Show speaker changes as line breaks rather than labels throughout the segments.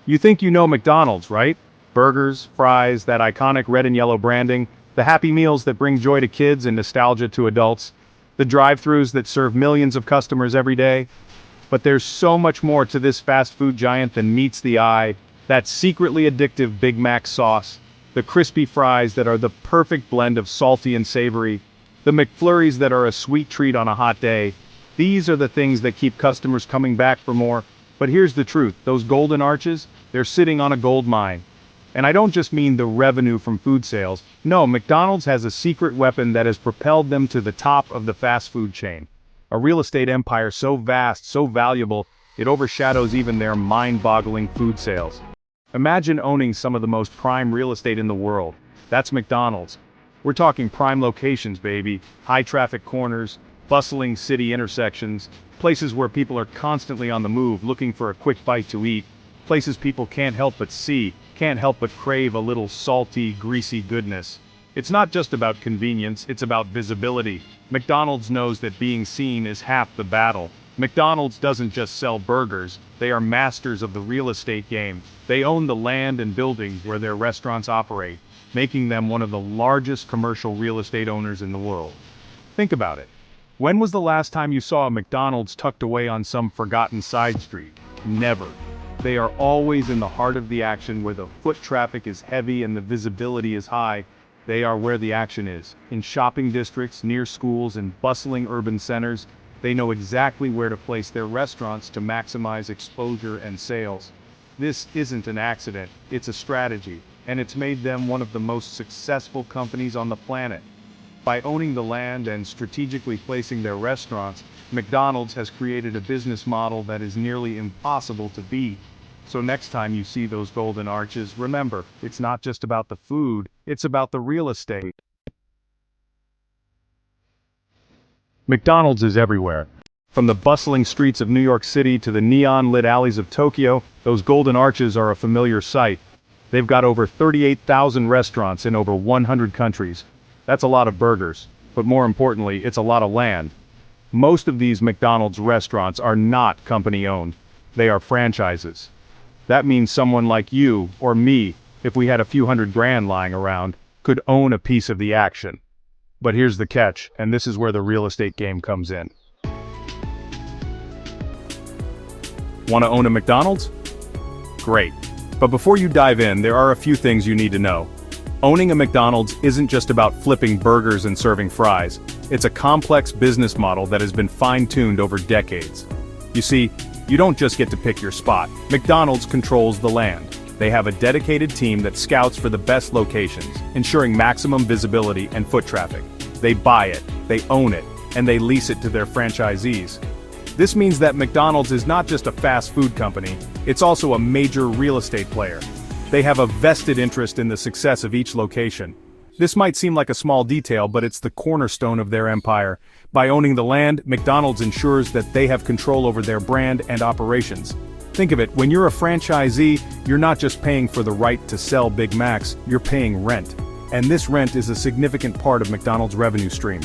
You think you know McDonald's, right? Burgers, fries, that iconic red and yellow branding, the happy meals that bring joy to kids and nostalgia to adults, the drive-thrus that serve millions of customers every day. But there's so much more to this fast food giant than meets the eye. That secretly addictive Big Mac sauce, the crispy fries that are the perfect blend of salty and savory, the McFlurries that are a sweet treat on a hot day. These are the things that keep customers coming back for more. But here's the truth, those golden arches, they're sitting on a gold mine. And I don't just mean the revenue from food sales. No, McDonald's has a secret weapon that has propelled them to the top of the fast food chain. A real estate empire so vast, so valuable, it overshadows even their mind-boggling food sales. Imagine owning some of the most prime real estate in the world. That's McDonald's. We're talking prime locations, baby. High-traffic corners, bustling city intersections, places where people are constantly on the move looking for a quick bite to eat, places people can't help but see, can't help but crave a little salty, greasy goodness. It's not just about convenience, it's about visibility. McDonald's knows that being seen is half the battle. McDonald's doesn't just sell burgers, they are masters of the real estate game. They own the land and buildings where their restaurants operate, making them one of the largest commercial real estate owners in the world. Think about it. When was the last time you saw a McDonald's tucked away on some forgotten side street? Never. They are always in the heart of the action where the foot traffic is heavy and the visibility is high. They are where the action is. In shopping districts, near schools, and bustling urban centers, they know exactly where to place their restaurants to maximize exposure and sales. This isn't an accident, it's a strategy, and it's made them one of the most successful companies on the planet. By owning the land and strategically placing their restaurants, McDonald's has created a business model that is nearly impossible to beat. So next time you see those golden arches, remember, it's not just about the food, it's about the real estate. McDonald's is everywhere. From the bustling streets of New York City to the neon-lit alleys of Tokyo, those golden arches are a familiar sight. They've got over 38,000 restaurants in over 100 countries. That's a lot of burgers, but more importantly, it's a lot of land. Most of these McDonald's restaurants are not company-owned. They are franchises. That means someone like you or me, if we had a few $100,000 lying around, could own a piece of the action. But here's the catch, and this is where the real estate game comes in. Want to own a McDonald's? Great. But before you dive in, there are a few things you need to know. Owning a McDonald's isn't just about flipping burgers and serving fries. It's a complex business model that has been fine-tuned over decades. You see, you don't just get to pick your spot. McDonald's controls the land. They have a dedicated team that scouts for the best locations, ensuring maximum visibility and foot traffic. They buy it, they own it, and they lease it to their franchisees. This means that McDonald's is not just a fast food company, it's also a major real estate player. They have a vested interest in the success of each location. This might seem like a small detail, but it's the cornerstone of their empire. By owning the land, McDonald's ensures that they have control over their brand and operations. Think of it, when you're a franchisee, you're not just paying for the right to sell Big Macs, you're paying rent. And this rent is a significant part of McDonald's revenue stream.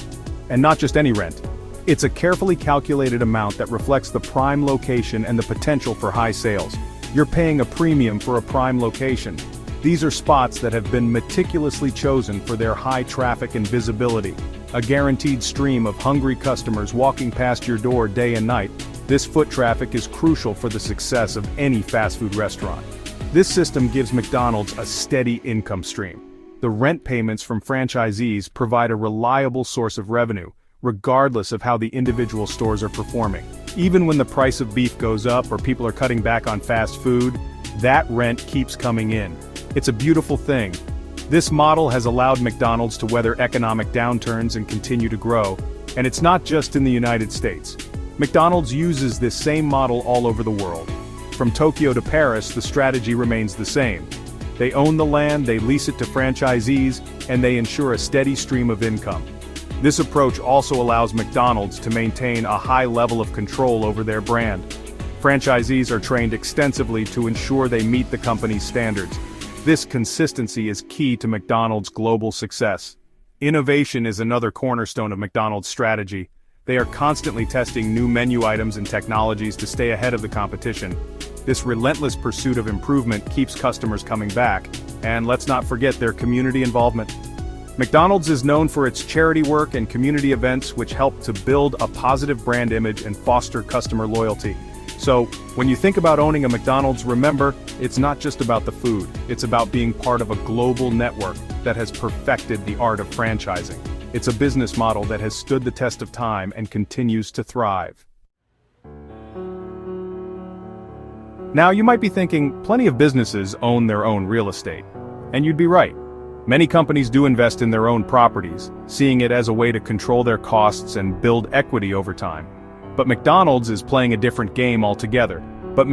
And not just any rent. It's a carefully calculated amount that reflects the prime location and the potential for high sales. You're paying a premium for a prime location. These are spots that have been meticulously chosen for their high traffic and visibility. A guaranteed stream of hungry customers walking past your door day and night. This foot traffic is crucial for the success of any fast food restaurant. This system gives McDonald's a steady income stream. The rent payments from franchisees provide a reliable source of revenue, regardless of how the individual stores are performing. Even when the price of beef goes up or people are cutting back on fast food, that rent keeps coming in. It's a beautiful thing. This model has allowed McDonald's to weather economic downturns and continue to grow, and it's not just in the United States. McDonald's uses this same model all over the world. From Tokyo to Paris, the strategy remains the same. They own the land, they lease it to franchisees, and they ensure a steady stream of income. This approach also allows McDonald's to maintain a high level of control over their brand. Franchisees are trained extensively to ensure they meet the company's standards. This consistency is key to McDonald's global success. Innovation is another cornerstone of McDonald's strategy. They are constantly testing new menu items and technologies to stay ahead of the competition. This relentless pursuit of improvement keeps customers coming back, and let's not forget their community involvement. McDonald's is known for its charity work and community events which help to build a positive brand image and foster customer loyalty. So, when you think about owning a McDonald's, remember, it's not just about the food, it's about being part of a global network that has perfected the art of franchising. It's a business model that has stood the test of time and continues to thrive. Now you might be thinking, plenty of businesses own their own real estate. And you'd be right. Many companies do invest in their own properties, seeing it as a way to control their costs and build equity over time. But McDonald's is playing a different game altogether. They're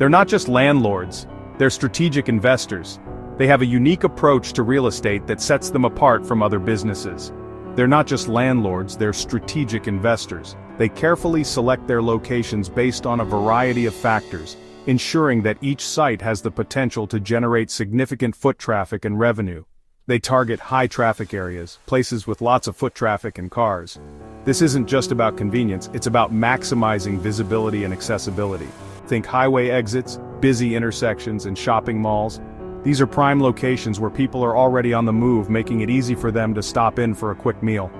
not just landlords, they're strategic investors. They have a unique approach to real estate that sets them apart from other businesses. They're not just landlords, they're strategic investors. They carefully select their locations based on a variety of factors, ensuring that each site has the potential to generate significant foot traffic and revenue. They target high-traffic areas, places with lots of foot traffic and cars. This isn't just about convenience, it's about maximizing visibility and accessibility. Think highway exits, busy intersections, and shopping malls. These are prime locations where people are already on the move, making it easy for them to stop in for a quick meal.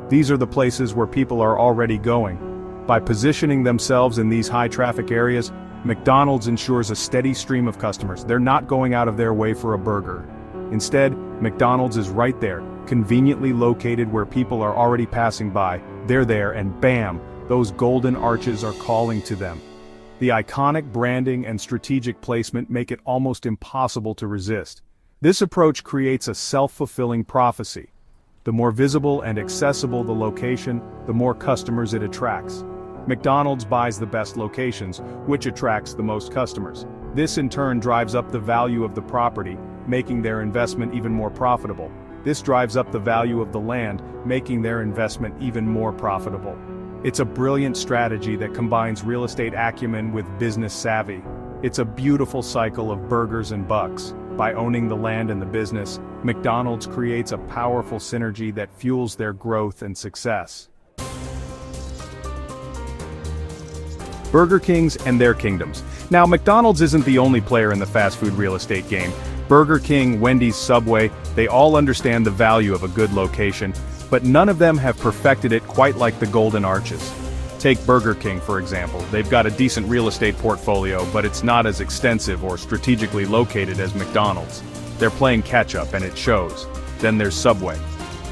These are the places where people are already going. By positioning themselves in these high-traffic areas, McDonald's ensures a steady stream of customers. They're not going out of their way for a burger. Instead, McDonald's is right there, conveniently located where people are already passing by. They're there and bam, those golden arches are calling to them. The iconic branding and strategic placement make it almost impossible to resist. This approach creates a self-fulfilling prophecy. The more visible and accessible the location, the more customers it attracts. McDonald's buys the best locations, which attracts the most customers. This in turn drives up the value of the property, making their investment even more profitable. This drives up the value of the land, making their investment even more profitable. It's a brilliant strategy that combines real estate acumen with business savvy. It's a beautiful cycle of burgers and bucks. By owning the land and the business, McDonald's creates a powerful synergy that fuels their growth and success. Burger Kings and their kingdoms. Now, McDonald's isn't the only player in the fast food real estate game. Burger King, Wendy's, Subway, they all understand the value of a good location, but none of them have perfected it quite like the Golden Arches. Take Burger King, for example. They've got a decent real estate portfolio, but it's not as extensive or strategically located as McDonald's. They're playing catch-up, and it shows. Then there's Subway.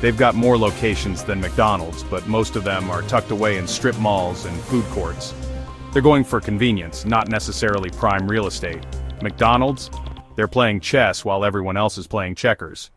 They've got more locations than McDonald's, but most of them are tucked away in strip malls and food courts. They're going for convenience, not necessarily prime real estate. McDonald's? They're playing chess while everyone else is playing checkers.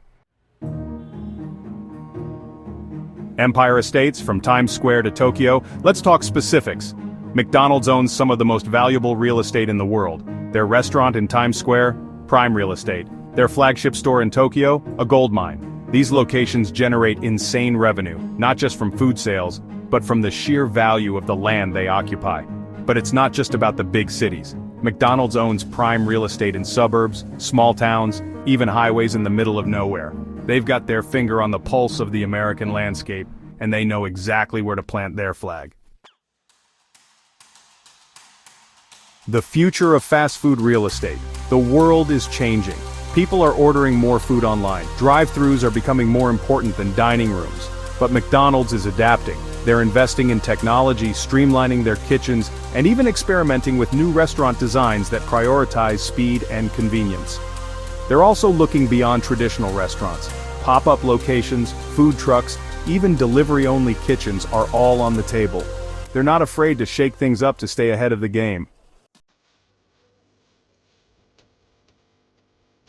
Empire Estates, from Times Square to Tokyo, let's talk specifics. McDonald's owns some of the most valuable real estate in the world. Their restaurant in Times Square, prime real estate. Their flagship store in Tokyo, a gold mine. These locations generate insane revenue, not just from food sales, but from the sheer value of the land they occupy. But it's not just about the big cities. McDonald's owns prime real estate in suburbs, small towns, even highways in the middle of nowhere. They've got their finger on the pulse of the American landscape, and they know exactly where to plant their flag. The future of fast food real estate. The world is changing. People are ordering more food online. Drive-thrus are becoming more important than dining rooms. But McDonald's is adapting. They're investing in technology, streamlining their kitchens, and even experimenting with new restaurant designs that prioritize speed and convenience. They're also looking beyond traditional restaurants. Pop-up locations, food trucks, even delivery-only kitchens are all on the table. They're not afraid to shake things up to stay ahead of the game.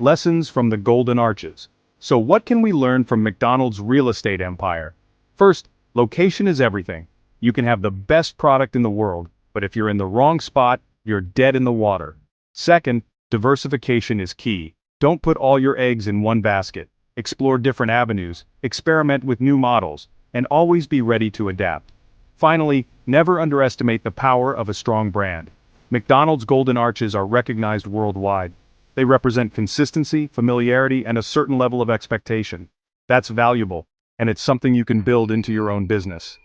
Lessons from the Golden Arches. So what can we learn from McDonald's real estate empire? First, location is everything. You can have the best product in the world, but if you're in the wrong spot, you're dead in the water. Second, diversification is key. Don't put all your eggs in one basket. Explore different avenues, experiment with new models, and always be ready to adapt. Finally, never underestimate the power of a strong brand. McDonald's Golden Arches are recognized worldwide. They represent consistency, familiarity, and a certain level of expectation. That's valuable, and it's something you can build into your own business.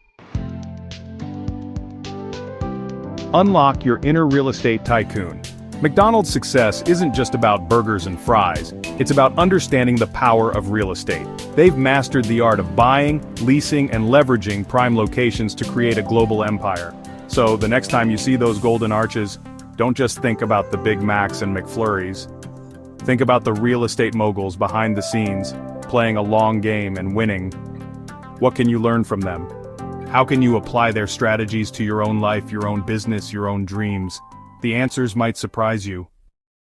Unlock your inner real estate tycoon. McDonald's success isn't just about burgers and fries, it's about understanding the power of real estate. They've mastered the art of buying, leasing, and leveraging prime locations to create a global empire. So the next time you see those golden arches, don't just think about the Big Macs and McFlurries. Think about the real estate moguls behind the scenes, playing a long game and winning. What can you learn from them? How can you apply their strategies to your own life, your own business, your own dreams? The answers might surprise you.